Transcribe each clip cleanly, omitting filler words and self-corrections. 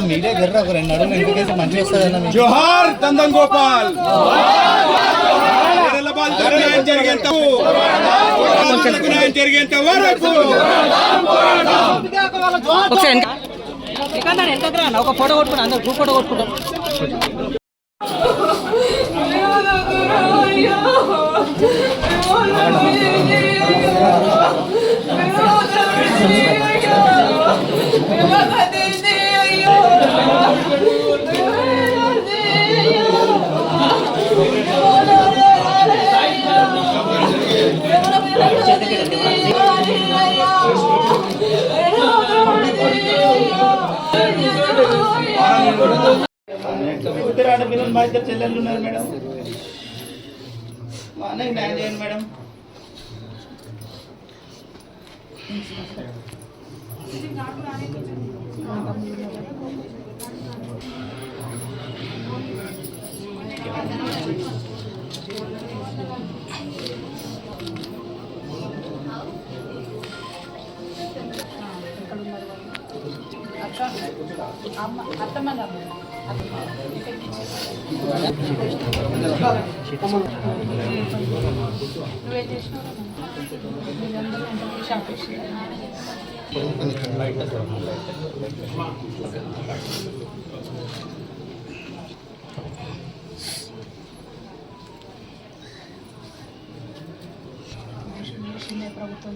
Media జర్ర ఒక 2 అడుగులు ఇంటికేసి మంచిగా వస్తుందన్న. జోహార్ దందం గోపాల్. న్యాయం జరిగేంత వరకు ఒక ఫోటో కొట్టుకున్నా, అందరు గ్రూప్ ఫోటో కొట్టుకుంటాం. ఆడపిల్లలు మా ఇద్దరు చెల్లెళ్ళు ఉన్నారు మేడం. మా అన్నయ్య న్యాయం చేయండి మేడం. ప్రభుత్వం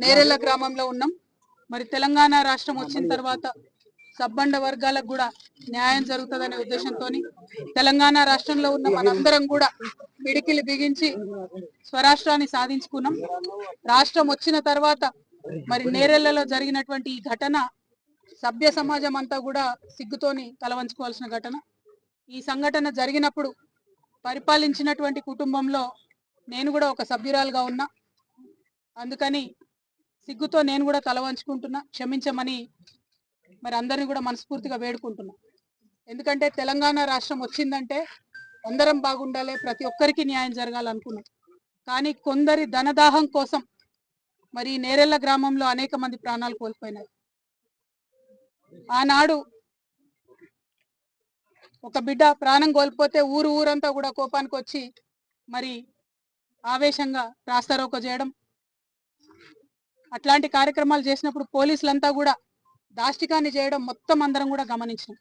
నేరెళ్ల గ్రామంలో ఉన్నాం. మరి తెలంగాణ రాష్ట్రం వచ్చిన తర్వాత సబ్బండ వర్గాలకు కూడా న్యాయం జరుగుతుందనే ఉద్దేశంతో తెలంగాణ రాష్ట్రంలో ఉన్న మనందరం కూడా పిడికిలి బిగించి స్వరాష్ట్రాన్ని సాధించుకున్నాం. రాష్ట్రం వచ్చిన తర్వాత మరి నేరెళ్లలో జరిగినటువంటి ఈ ఘటన సభ్య సమాజం అంతా కూడా సిగ్గుతోని తలవంచుకోవాల్సిన ఘటన. ఈ సంఘటన జరిగినప్పుడు పరిపాలించినటువంటి కుటుంబంలో నేను కూడా ఒక సభ్యురాలుగా ఉన్నా. అందుకని సిగ్గుతో నేను కూడా తల వంచుకుంటున్నా, క్షమించమని మరి అందరిని కూడా మనస్ఫూర్తిగా వేడుకుంటున్నా. ఎందుకంటే తెలంగాణ రాష్ట్రం వచ్చిందంటే అందరం బాగుండాలి, ప్రతి ఒక్కరికి న్యాయం జరగాలనుకున్నాం. కానీ కొందరి ధనదాహం కోసం మరి నేరెళ్ల గ్రామంలో అనేక మంది ప్రాణాలు కోల్పోయినారు. ఆనాడు ఒక బిడ్డ ప్రాణం కోల్పోతే ఊరంతా కూడా కోపానికి వచ్చి మరి ఆవేశంగా రాస్తారోకో చేయడం, అట్లాంటి కార్యక్రమాలు చేసినప్పుడు పోలీసులంతా కూడా దాష్టికాన్ని చేయడం మొత్తం అందరం కూడా గమనించాం.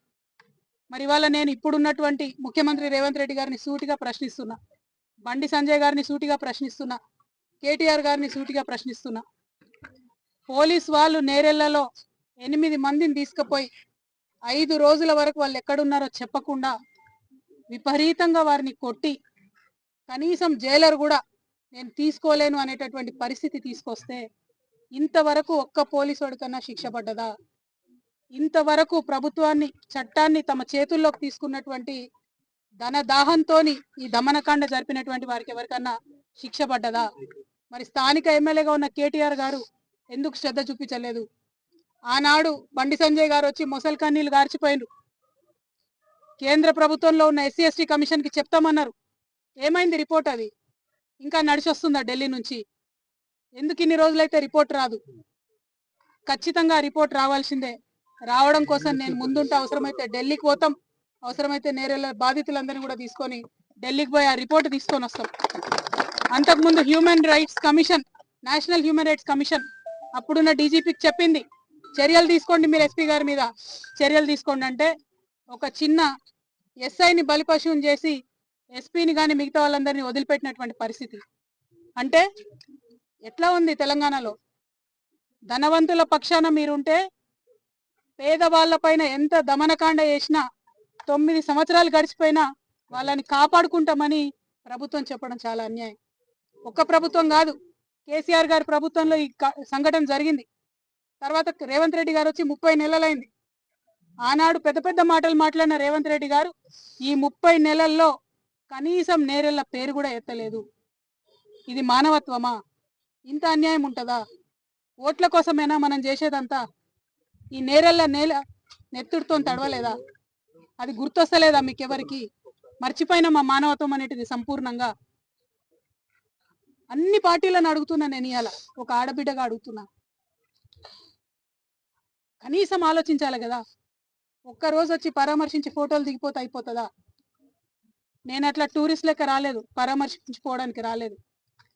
మరి ఇవాళ నేను ఇప్పుడున్నటువంటి ముఖ్యమంత్రి రేవంత్ రెడ్డి గారిని సూటిగా ప్రశ్నిస్తున్నా, బండి సంజయ్ గారిని సూటిగా ప్రశ్నిస్తున్నా, కేటీఆర్ గారిని సూటిగా ప్రశ్నిస్తున్నా. పోలీస్ వాళ్ళు నేరెళ్లలో 8 మందిని తీసుకుపోయి 5 రోజుల వరకు వాళ్ళు ఎక్కడున్నారో చెప్పకుండా విపరీతంగా వారిని కొట్టి కనీసం జైలర్ కూడా నేను తీసుకోలేను అనేటటువంటి పరిస్థితి తీసుకొస్తే ఇంతవరకు ఒక్క పోలీసుడి కన్నా శిక్ష పడ్డదా? ఇంతవరకు ప్రభుత్వాన్ని చట్టాన్ని తమ చేతుల్లోకి తీసుకున్నటువంటి ధనదాహంతో ఈ దమనకాండ జరిపినటువంటి వారికి ఎవరికన్నా శిక్ష పడ్డదా? మరి స్థానిక ఎమ్మెల్యేగా ఉన్న కేటీఆర్ గారు ఎందుకు శ్రద్ధ చూపించలేదు? ఆనాడు బండి సంజయ్ గారు వచ్చి మొసలు కన్నీళ్లు గార్చిపోయినారు. కేంద్ర ప్రభుత్వంలో ఉన్న ఎస్సీ ఎస్టీ కమిషన్ కి చెప్తామన్నారు. ఏమైంది రిపోర్ట్? అది ఇంకా నడిచొస్తుందా ఢిల్లీ నుంచి? ఎందుకు ఇన్ని రోజులైతే రిపోర్ట్ రాదు? ఖచ్చితంగా రిపోర్ట్ రావాల్సిందే. రావడం కోసం నేను ముందుంటే అవసరమైతే ఢిల్లీకి పోతాం, అవసరమైతే నేరేళ్ళ బాధితులందరినీ కూడా తీసుకొని ఢిల్లీకి పోయి ఆ రిపోర్ట్ తీసుకొని వస్తాం. అంతకుముందు human rights commission, national human rights commission అప్పుడున్న డీజీపీకి చెప్పింది చర్యలు తీసుకోండి, మీరు ఎస్పీ గారి మీద చర్యలు తీసుకోండి అంటే ఒక చిన్న ఎస్ఐని బలిపశువుని చేసి ఎస్పీని కానీ మిగతా వాళ్ళందరినీ వదిలిపెట్టినటువంటి పరిస్థితి. అంటే ఎట్లా ఉంది తెలంగాణలో? ధనవంతుల పక్షాన మీరుంటే పేదవాళ్ల పైన ఎంత దమనకాండ చేసినా 9 సంవత్సరాలు గడిచిపోయినా వాళ్ళని కాపాడుకుంటామని ప్రభుత్వం చెప్పడం చాలా అన్యాయం. ఒక్క ప్రభుత్వం కాదు, కేసీఆర్ గారి ప్రభుత్వంలో ఈ సంఘటన జరిగింది. తర్వాత రేవంత్ రెడ్డి గారు వచ్చి 30 నెలలైంది. ఆనాడు పెద్ద పెద్ద మాటలు మాట్లాడిన రేవంత్ రెడ్డి గారు ఈ 30 నెలల్లో కనీసం నేరెళ్ళ పేరు కూడా ఎత్తలేదు. ఇది మానవత్వమా? ఇంత అన్యాయం ఉంటుందా? ఓట్ల కోసమేనా మనం చేసేదంతా? ఈ నేరెళ్ళ నేల నెత్తుడితో తడవలేదా? అది గుర్తొస్తలేదా మీకెవరికి? మర్చిపోయిన మా మానవత్వం అనేటిది సంపూర్ణంగా. అన్ని పార్టీలను అడుగుతున్నా, నేను ఇవాళ ఒక ఆడబిడ్డగా అడుగుతున్నా, కనీసం ఆలోచించాలి కదా. ఒక్కరోజు వచ్చి పరామర్శించి ఫోటోలు దిగిపోతే అయిపోతుందా? నేను అట్లా టూరిస్ట్ లెక్క రాలేదు, పరామర్శించుకోవడానికి రాలేదు.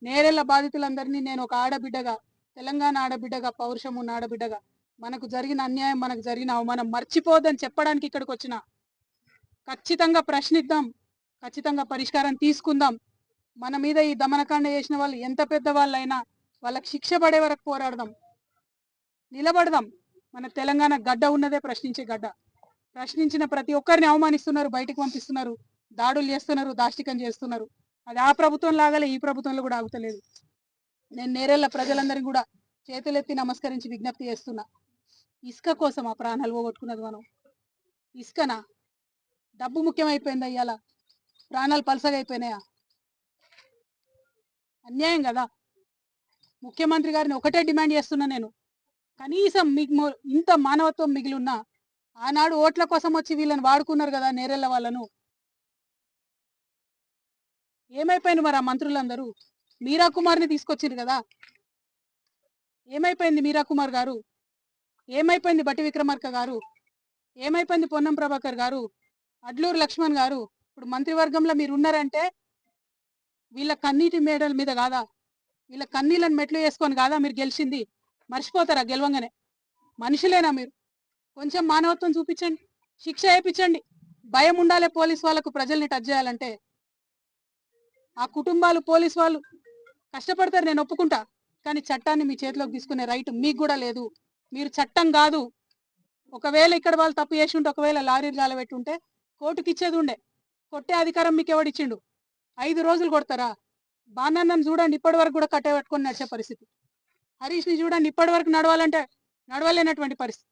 నేరెళ్ళ బాధితులందరినీ నేను ఒక ఆడబిడ్డగా, తెలంగాణ ఆడబిడ్డగా, పౌరుషం ఉన్న ఆడబిడ్డగా, మనకు జరిగిన అన్యాయం, మనకు జరిగిన అవమానం మర్చిపోదని చెప్పడానికి ఇక్కడికి వచ్చిన. ఖచ్చితంగా ప్రశ్నిద్దాం, ఖచ్చితంగా పరిష్కారం తీసుకుందాం. మన మీద ఈ దమనకాండ చేసిన వాళ్ళు ఎంత పెద్ద వాళ్ళైనా వాళ్ళకి శిక్ష పడే వరకు పోరాడదాం, నిలబడదాం. మన తెలంగాణ గడ్డ ఉన్నదే ప్రశ్నించే గడ్డ. ప్రశ్నించిన ప్రతి ఒక్కరిని అవమానిస్తున్నారు, బయటకు పంపిస్తున్నారు, దాడులు చేస్తున్నారు, దాష్టికం చేస్తున్నారు. అది ఆ ప్రభుత్వం లాగాలే ఈ ప్రభుత్వంలో కూడా ఆగుతలేదు. నేను నేరెళ్ళ ప్రజలందరినీ కూడా చేతులెత్తి నమస్కరించి విజ్ఞప్తి చేస్తున్నా, ఇసుక కోసం ఆ ప్రాణాలు పోగొట్టుకున్నది మనం. ఇసుకనా? డబ్బు ముఖ్యమైపోయిందా? ఇవాళ ప్రాణాలు పలసగా అయిపోయినాయా? అన్యాయం కదా. ముఖ్యమంత్రి గారిని ఒకటే డిమాండ్ చేస్తున్నా నేను, కనీసం మీకు ఇంత మానవత్వం మిగిలి ఉన్నా ఆనాడు ఓట్ల కోసం వచ్చి వీళ్ళని వాడుకున్నారు కదా నేరెళ్ళ వాళ్ళను. ఏమైపోయింది మరి ఆ మంత్రులందరూ? మీరా కుమార్ని తీసుకొచ్చారు కదా, ఏమైపోయింది మీరా కుమార్ గారు? ఏమైపోయింది బట్టి విక్రమార్క గారు? ఏమైపోయింది పొన్నం ప్రభాకర్ గారు, అడ్లూరు లక్ష్మణ్ గారు? ఇప్పుడు మంత్రివర్గంలో మీరు ఉన్నారంటే వీళ్ళ కన్నీటి మేడల మీద కాదా, వీళ్ళ కన్నీళ్ళని మెట్లు వేసుకొని కాదా మీరు గెలిచింది? మర్చిపోతారా గెలవంగానే? మనుషులేనా మీరు? కొంచెం మానవత్వం చూపించండి, శిక్ష వేయించండి. భయం ఉండాలి పోలీస్ వాళ్ళకు ప్రజల్ని టచ్ చేయాలంటే. ఆ కుటుంబాలు, పోలీస్ వాళ్ళు కష్టపడతారు, నేను ఒప్పుకుంటా. కానీ చట్టాన్ని మీ చేతిలోకి తీసుకునే రైట్ మీకు కూడా లేదు. మీరు చట్టం కాదు. ఒకవేళ ఇక్కడ వాళ్ళు తప్పు చేసి ఉంటే, ఒకవేళ లారీలు గాలబెట్టి ఉంటే కోర్టుకి ఇచ్చేది ఉండే. కొట్టే అధికారం మీకు ఎవడిచ్చిండు? 5 రోజులు కొడతారా? బాణాన్నను చూడండి, ఇప్పటి వరకు కూడా కట్టబెట్టుకొని నడిచే పరిస్థితి. హరీష్ని చూడండి, ఇప్పటి వరకు నడవాలంటే నడవలేనటువంటి పరిస్థితి.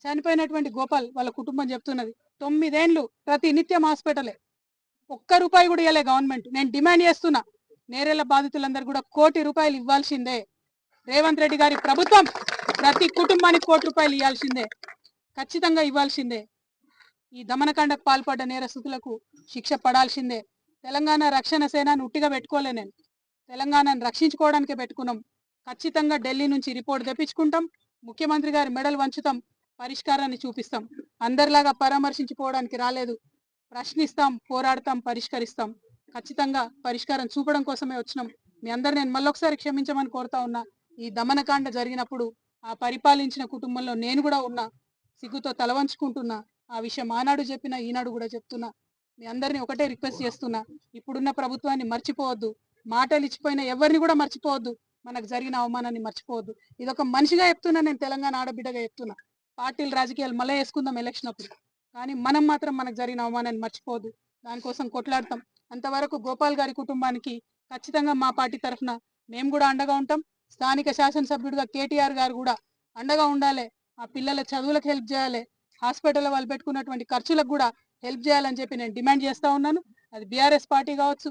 చనిపోయినటువంటి గోపాల్ వాళ్ళ కుటుంబం చెప్తున్నది 9 ఏళ్ళు ప్రతి నిత్యం హాస్పిటలే, ఒక్క రూపాయి కూడా ఇవ్వలే గవర్నమెంట్. నేను డిమాండ్ చేస్తున్నా, నేరేళ్ల బాధితులందరూ కూడా 1 కోటి రూపాయలు ఇవ్వాల్సిందే. రేవంత్ రెడ్డి గారి ప్రభుత్వం ప్రతి కుటుంబానికి 1 కోటి రూపాయలు ఇవ్వాల్సిందే, ఖచ్చితంగా ఇవ్వాల్సిందే. ఈ దమనకాండకు పాల్పడ్డ నేరస్తులకు శిక్ష పడాల్సిందే. తెలంగాణ రక్షణ సేనను ఉట్టిగా పెట్టుకోలే, నేను తెలంగాణను రక్షించుకోవడానికే పెట్టుకున్నాం. ఖచ్చితంగా ఢిల్లీ నుంచి రిపోర్ట్ తెప్పించుకుంటాం, ముఖ్యమంత్రి గారి మెడలు వంచుతాం, పరిష్కారాన్ని చూపిస్తాం. అందరిలాగా పరామర్శించుకోవడానికి రాలేదు, ప్రశ్నిస్తాం, పోరాడతాం, పరిష్కరిస్తాం. ఖచ్చితంగా పరిష్కారం చూపడం కోసమే వచ్చినాం. మీ అందరు నేను మళ్ళొకసారి క్షమించమని కోరుతా ఉన్నా. ఈ దమనకాండ జరిగినప్పుడు ఆ పరిపాలించిన కుటుంబంలో నేను కూడా ఉన్నా, సిగ్గుతో తలవంచుకుంటున్నా. ఆ విషయం ఆనాడు చెప్పినా, ఈనాడు కూడా చెప్తున్నా. మీ అందరినీ ఒకటే రిక్వెస్ట్ చేస్తున్నా, ఇప్పుడున్న ప్రభుత్వాన్ని మర్చిపోవద్దు, మాటలు ఇచ్చిపోయిన ఎవరిని కూడా మర్చిపోవద్దు, మనకు జరిగిన అవమానాన్ని మర్చిపోవద్దు. ఇదొక మనిషిగా చెప్తున్నా, నేను తెలంగాణ ఆడబిడ్డగా చెప్తున్నా. పార్టీలు, రాజకీయాలు మళ్ళీ వేసుకుందాం ఎలక్షన్ అప్పుడు, కానీ మనం మాత్రం మనకు జరిగిన అవమానాన్ని మర్చిపోవద్దు. దానికోసం కొట్లాడతాం. అంతవరకు గోపాల్ గారి కుటుంబానికి ఖచ్చితంగా మా పార్టీ తరఫున మేము కూడా అండగా ఉంటాం. స్థానిక శాసనసభ్యుడిగా కేటీఆర్ గారు కూడా అండగా ఉండాలి. ఆ పిల్లల చదువులకు హెల్ప్ చేయాలి, హాస్పిటల్లో వాళ్ళు పెట్టుకున్నటువంటి ఖర్చులకు కూడా హెల్ప్ చేయాలని చెప్పి నేను డిమాండ్ చేస్తూ ఉన్నాను. అది బీఆర్ఎస్ పార్టీ కావచ్చు,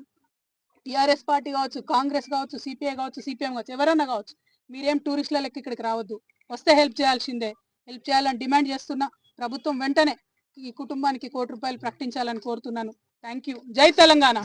టీఆర్ఎస్ పార్టీ కావచ్చు, కాంగ్రెస్ కావచ్చు, సిపిఐ కావచ్చు, సిపిఎం కావచ్చు, ఎవరన్నా కావచ్చు. మీరేం టూరిస్టుల లెక్క ఇక్కడికి రావద్దు, వస్తే హెల్ప్ చేయాల్సిందే. హెల్ప్ చేయాలని డిమాండ్ చేస్తున్నా. ప్రభుత్వం వెంటనే ఈ కుటుంబానికి 1 కోటి రూపాయలు ప్రకటించాలని కోరుతున్నాను. Thank you. జై తెలంగాణ.